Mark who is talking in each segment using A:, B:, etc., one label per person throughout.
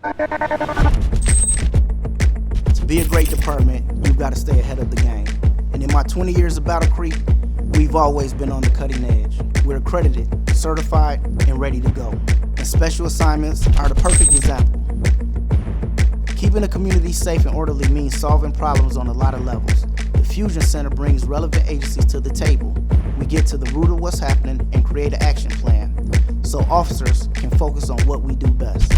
A: To be a great department, you've got to stay ahead of the game. And in my 20 years of Battle Creek, we've always been on the cutting edge. We're accredited, certified, and ready to go. And special assignments are the perfect example. Keeping the community safe and orderly means solving problems on a lot of levels. The Fusion Center brings relevant agencies to the table. We get to the root of what's happening and create an action plan, so officers can focus on what we do best.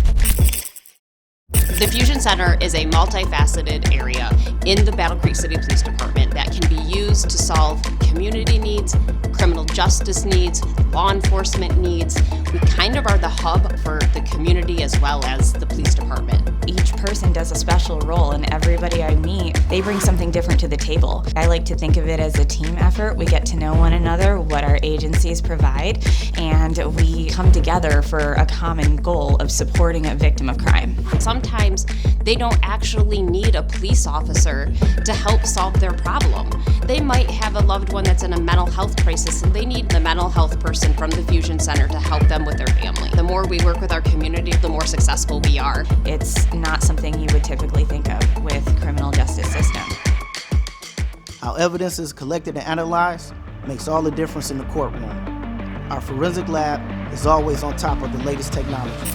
B: The Fusion Center is a multifaceted area in the Battle Creek City Police Department that can be used to solve community needs, criminal justice needs, law enforcement needs. We kind of are the hub for the community as well as the police department.
C: Each person does a special role, and everybody I meet, they bring something different to the table. I like to think of it as a team effort. We get to know one another, what our agencies provide, and we come together for a common goal of supporting a victim of crime.
B: Sometimes they don't actually need a police officer to help solve their problem. They might have a loved one that's in a mental health crisis and they need the mental health person from the Fusion Center to help them with their family. The more we work with our community, the more successful we are.
C: It's not something you would typically think of with criminal justice system.
A: How evidence is collected and analyzed makes all the difference in the courtroom. Our forensic lab is always on top of the latest technology.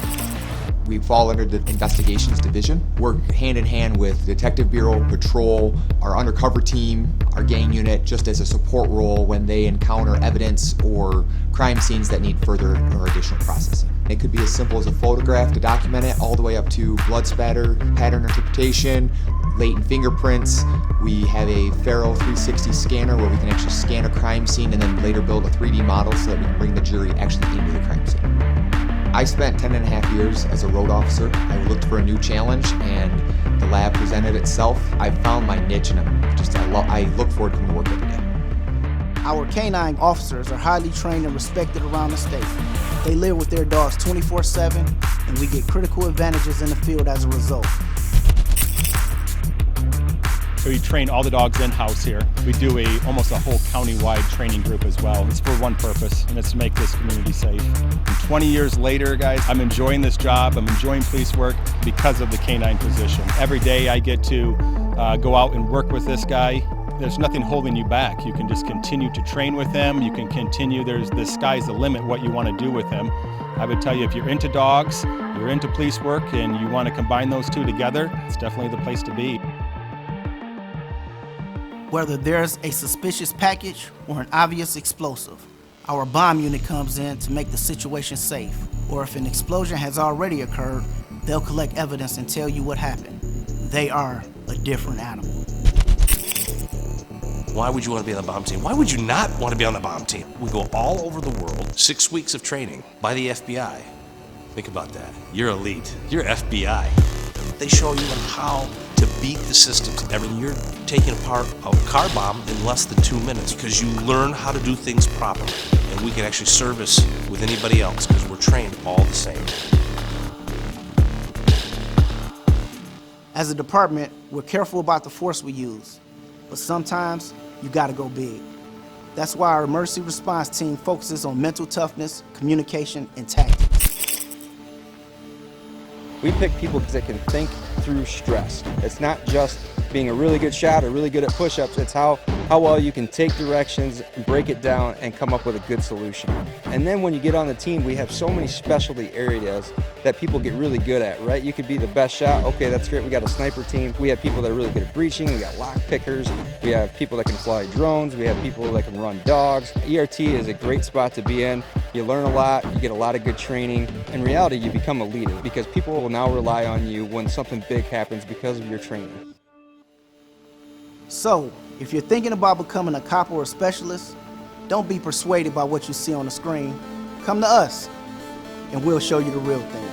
D: We fall under the investigations division. Work hand in hand with Detective Bureau, Patrol, our undercover team, our gang unit, just as a support role when they encounter evidence or crime scenes that need further or additional processing. It could be as simple as a photograph to document it, all the way up to blood spatter, pattern interpretation, latent fingerprints. We have a Faro 360 scanner where we can actually scan a crime scene and then later build a 3D model so that we can bring the jury actually into the crime scene. I spent 10 and a half years as a road officer. I looked for a new challenge and the lab presented itself. I found my niche and I look forward to coming to work every day.
A: Our canine officers are highly trained and respected around the state. They live with their dogs 24/7 and we get critical advantages in the field as a result.
E: So we train all the dogs in-house here. We do almost a whole county-wide training group as well. It's for one purpose, and it's to make this community safe. And 20 years later, guys, I'm enjoying this job. I'm enjoying police work because of the canine position. Every day I get to go out and work with this guy. There's nothing holding you back. You can just continue to train with him. You can continue, the sky's the limit what you want to do with him. I would tell you, if you're into dogs, you're into police work, and you want to combine those two together, it's definitely the place to be.
A: Whether there's a suspicious package or an obvious explosive, our bomb unit comes in to make the situation safe. Or if an explosion has already occurred, they'll collect evidence and tell you what happened. They are a different animal.
F: Why would you want to be on the bomb team? Why would you not want to be on the bomb team? We go all over the world, 6 weeks of training by the FBI. Think about that. You're elite. You're FBI. They show you on how to beat the systems. You're taking apart a car bomb in less than 2 minutes because you learn how to do things properly. And we can actually service with anybody else because we're trained all the same.
A: As a department, we're careful about the force we use, but sometimes you gotta go big. That's why our emergency response team focuses on mental toughness, communication, and tactics.
G: We pick people because they can think through stress. It's not just being a really good shot or really good at push-ups, it's how well you can take directions, break it down, and come up with a good solution. And then when you get on the team, we have so many specialty areas that people get really good at, right? You could be the best shot, okay, that's great, we got a sniper team. We have people that are really good at breaching, we got lock pickers, we have people that can fly drones, we have people that can run dogs. ERT is a great spot to be in. You learn a lot, you get a lot of good training. In reality, you become a leader because people will now rely on you when something big happens because of your training.
A: So, if you're thinking about becoming a cop or a specialist, don't be persuaded by what you see on the screen. Come to us, and we'll show you the real thing.